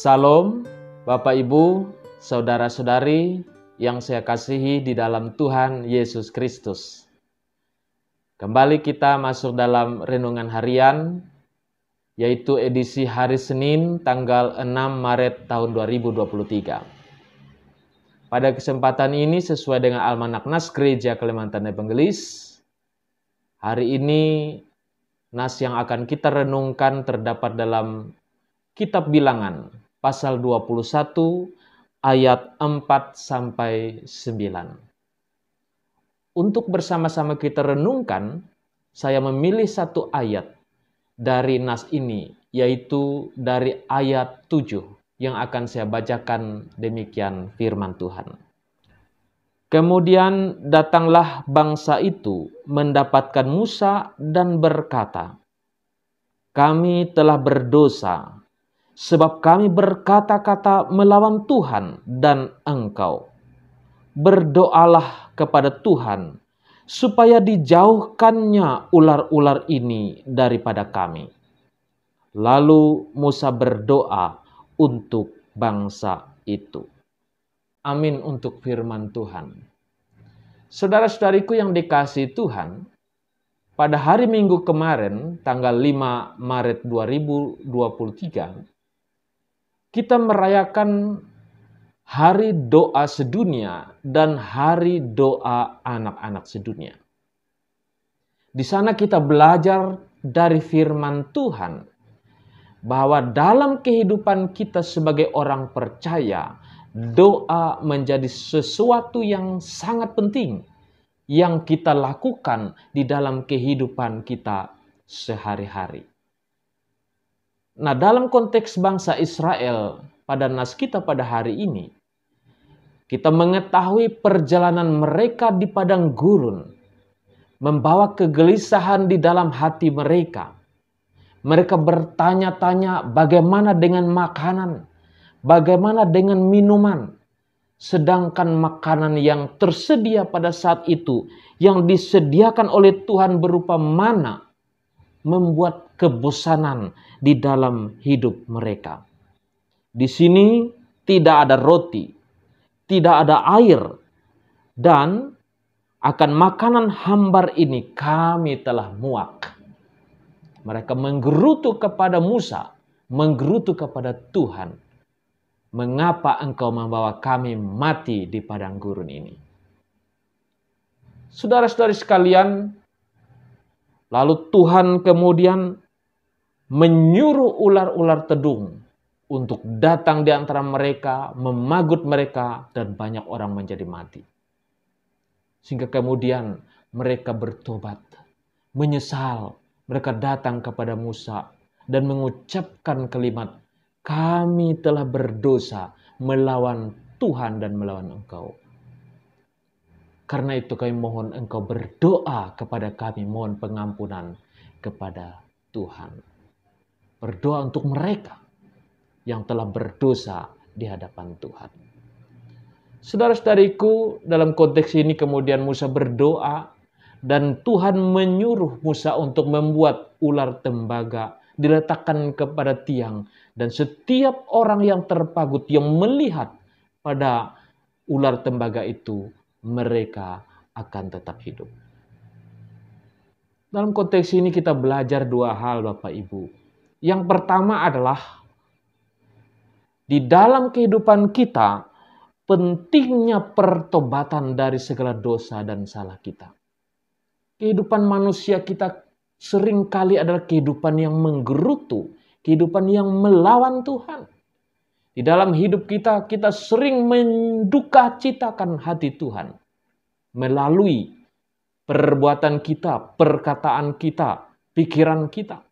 Salam, Bapak Ibu, Saudara-saudari yang saya kasihi di dalam Tuhan Yesus Kristus. Kembali kita masuk dalam renungan harian, yaitu edisi hari Senin tanggal 6 Maret tahun 2023. Pada kesempatan ini sesuai dengan Almanak Nas Gereja Kalimantan Evangelis, hari ini nas yang akan kita renungkan terdapat dalam Kitab Bilangan, pasal 21, ayat 4-9. Untuk bersama-sama kita renungkan, saya memilih satu ayat dari nas ini, yaitu dari ayat 7, yang akan saya bacakan demikian firman Tuhan. Kemudian datanglah bangsa itu mendapatkan Musa dan berkata, "Kami telah berdosa, sebab kami berkata-kata melawan Tuhan dan engkau. Berdoalah kepada Tuhan, supaya dijauhkannya ular-ular ini daripada kami." Lalu Musa berdoa untuk bangsa itu. Amin untuk firman Tuhan. Saudara-saudariku yang dikasihi Tuhan, pada hari Minggu kemarin, tanggal 5 Maret 2023, kita merayakan Hari Doa Sedunia dan Hari Doa Anak-anak Sedunia. Di sana kita belajar dari firman Tuhan bahwa dalam kehidupan kita sebagai orang percaya, doa menjadi sesuatu yang sangat penting yang kita lakukan di dalam kehidupan kita sehari-hari. Nah, dalam konteks bangsa Israel pada nas kita pada hari ini, kita mengetahui perjalanan mereka di padang gurun membawa kegelisahan di dalam hati mereka. Mereka bertanya-tanya bagaimana dengan makanan, bagaimana dengan minuman. Sedangkan makanan yang tersedia pada saat itu, yang disediakan oleh Tuhan berupa mana, membuat kebosanan di dalam hidup mereka. Di sini tidak ada roti, tidak ada air, dan akan makanan hambar ini kami telah muak. Mereka menggerutu kepada Musa, menggerutu kepada Tuhan. Mengapa engkau membawa kami mati di padang gurun ini? Saudara-saudari sekalian, lalu Tuhan kemudian menyuruh ular-ular tedung untuk datang di antara mereka, memagut mereka, dan banyak orang menjadi mati. Sehingga kemudian mereka bertobat, menyesal. Mereka datang kepada Musa dan mengucapkan kalimat, "Kami telah berdosa melawan Tuhan dan melawan engkau. Karena itu kami mohon engkau berdoa kepada kami, mohon pengampunan kepada Tuhan." Berdoa untuk mereka yang telah berdosa di hadapan Tuhan. Saudara-saudariku, dalam konteks ini kemudian Musa berdoa dan Tuhan menyuruh Musa untuk membuat ular tembaga diletakkan kepada tiang, dan setiap orang yang terpagut yang melihat pada ular tembaga itu, mereka akan tetap hidup. Dalam konteks ini kita belajar dua hal, Bapak Ibu. Yang pertama adalah di dalam kehidupan kita pentingnya pertobatan dari segala dosa dan salah kita. Kehidupan manusia kita seringkali adalah kehidupan yang menggerutu, kehidupan yang melawan Tuhan. Di dalam hidup kita, kita sering mendukacitakan hati Tuhan melalui perbuatan kita, perkataan kita, pikiran kita.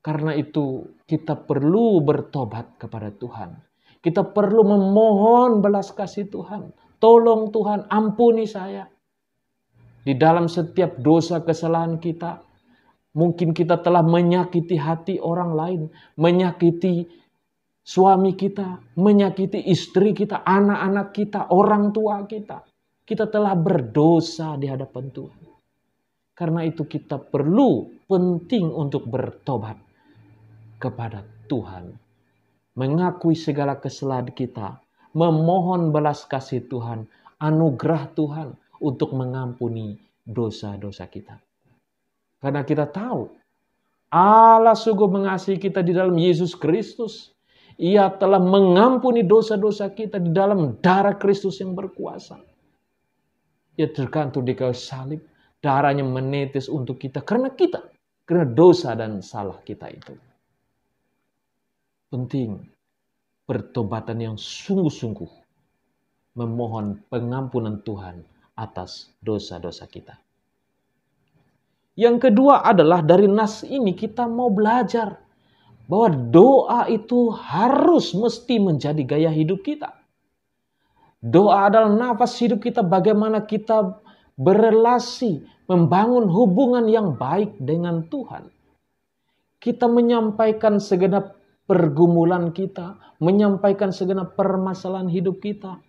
Karena itu kita perlu bertobat kepada Tuhan. Kita perlu memohon belas kasih Tuhan. Tolong Tuhan, ampuni saya. Di dalam setiap dosa kesalahan kita, mungkin kita telah menyakiti hati orang lain, menyakiti suami kita, menyakiti istri kita, anak-anak kita, orang tua kita. Kita telah berdosa di hadapan Tuhan. Karena itu kita perlu penting untuk bertobat kepada Tuhan. mengakui segala kesalahan kita, memohon belas kasih Tuhan, anugerah Tuhan untuk mengampuni dosa-dosa kita. Karena kita tahu Allah sungguh mengasihi kita di dalam Yesus Kristus. Ia telah mengampuni dosa-dosa kita di dalam darah Kristus yang berkuasa. Ia tergantung di kayu salib, darahnya menetes untuk kita karena dosa dan salah kita itu. Penting pertobatan yang sungguh-sungguh memohon pengampunan Tuhan atas dosa-dosa kita. Yang kedua adalah dari nas ini kita mau belajar bahwa doa itu mesti menjadi gaya hidup kita. Doa adalah nafas hidup kita, bagaimana kita berelasi, membangun hubungan yang baik dengan Tuhan. Kita menyampaikan segenap pergumulan kita, menyampaikan segenap permasalahan hidup kita,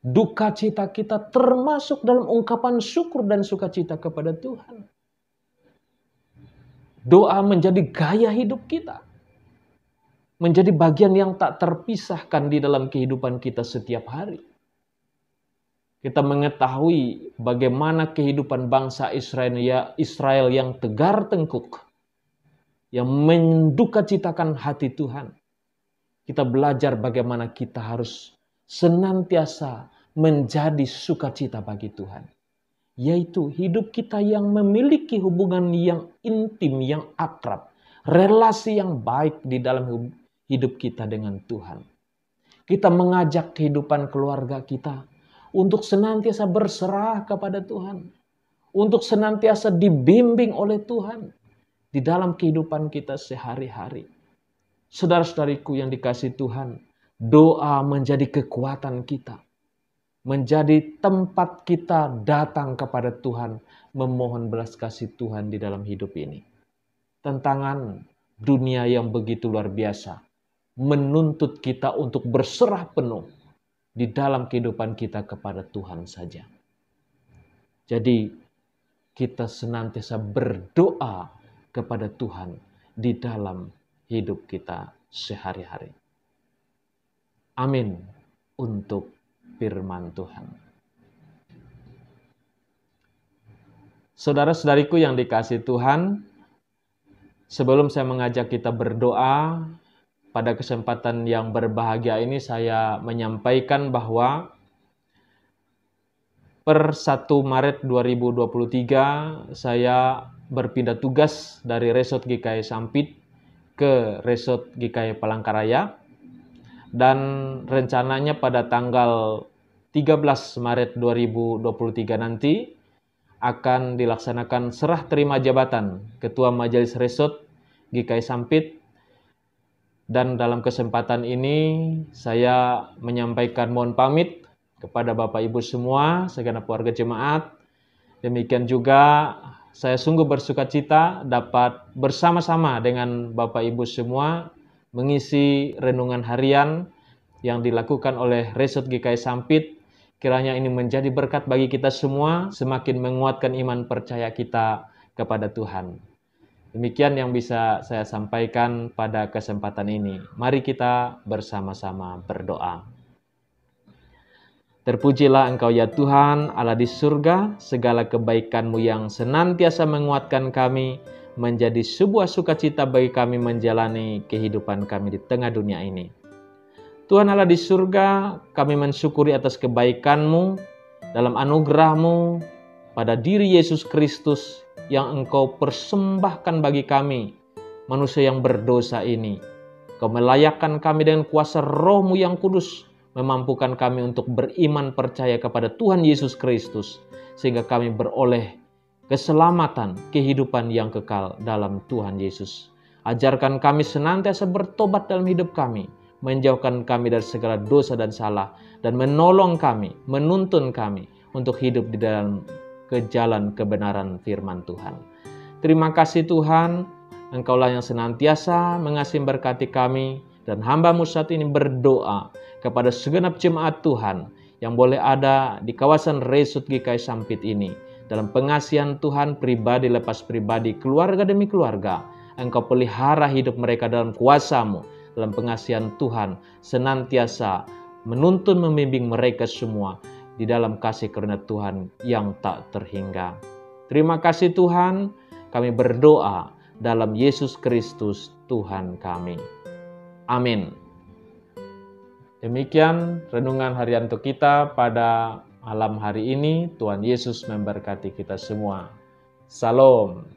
duka cita kita, termasuk dalam ungkapan syukur dan sukacita kepada Tuhan. Doa menjadi gaya hidup kita, menjadi bagian yang tak terpisahkan di dalam kehidupan kita setiap hari. Kita mengetahui bagaimana kehidupan bangsa Israel yang tegar tengkuk, yang mendukacitakan hati Tuhan. Kita belajar bagaimana kita harus senantiasa menjadi sukacita bagi Tuhan. Yaitu hidup kita yang memiliki hubungan yang intim, yang akrab, relasi yang baik di dalam hidup kita dengan Tuhan. Kita mengajak kehidupan keluarga kita untuk senantiasa berserah kepada Tuhan, untuk senantiasa dibimbing oleh Tuhan di dalam kehidupan kita sehari-hari. Saudara-saudariku yang dikasihi Tuhan, doa menjadi kekuatan kita, menjadi tempat kita datang kepada Tuhan, memohon belas kasih Tuhan di dalam hidup ini. Tantangan dunia yang begitu luar biasa menuntut kita untuk berserah penuh di dalam kehidupan kita kepada Tuhan saja. Jadi kita senantiasa berdoa kepada Tuhan di dalam hidup kita sehari-hari. Amin untuk firman Tuhan. Saudara-saudariku yang dikasihi Tuhan, sebelum saya mengajak kita berdoa, pada kesempatan yang berbahagia ini saya menyampaikan bahwa per 1 Maret 2023 saya berpindah tugas dari Resort GKI Sampit ke Resort GKI Palangkaraya. Dan rencananya pada tanggal 13 Maret 2023 nanti akan dilaksanakan serah terima jabatan Ketua Majelis Resort GKI Sampit. Dan dalam kesempatan ini saya menyampaikan mohon pamit kepada Bapak Ibu semua, segenap keluarga jemaat. Demikian juga saya sungguh bersukacita dapat bersama-sama dengan Bapak Ibu semua mengisi renungan harian yang dilakukan oleh Resort GKI Sampit. Kiranya ini menjadi berkat bagi kita semua, semakin menguatkan iman percaya kita kepada Tuhan. Demikian yang bisa saya sampaikan pada kesempatan ini. Mari kita bersama-sama berdoa. Terpujilah Engkau ya Tuhan, Allah di surga, segala kebaikan-Mu yang senantiasa menguatkan kami, menjadi sebuah sukacita bagi kami menjalani kehidupan kami di tengah dunia ini. Tuhan Allah di surga, kami mensyukuri atas kebaikan-Mu, dalam anugerah-Mu, pada diri Yesus Kristus yang Engkau persembahkan bagi kami, manusia yang berdosa ini. Kau melayakkan kami dengan kuasa Roh-Mu yang kudus, memampukan kami untuk beriman percaya kepada Tuhan Yesus Kristus, sehingga kami beroleh keselamatan, kehidupan yang kekal dalam Tuhan Yesus. Ajarkan kami senantiasa bertobat dalam hidup kami, menjauhkan kami dari segala dosa dan salah, dan menolong kami, menuntun kami untuk hidup di dalam ke jalan kebenaran firman Tuhan. Terima kasih Tuhan, Engkaulah yang senantiasa mengasihi berkati kami, dan hamba-Mu saat ini berdoa kepada segenap jemaat Tuhan yang boleh ada di kawasan Resort GKI Sampit ini. Dalam pengasihan Tuhan, pribadi lepas pribadi, keluarga demi keluarga, Engkau pelihara hidup mereka dalam kuasa-Mu, dalam pengasihan Tuhan senantiasa menuntun membimbing mereka semua di dalam kasih karunia Tuhan yang tak terhingga. Terima kasih Tuhan, kami berdoa dalam Yesus Kristus Tuhan kami. Amin. Demikian renungan harian untuk kita pada malam hari ini. Tuhan Yesus memberkati kita semua. Salam.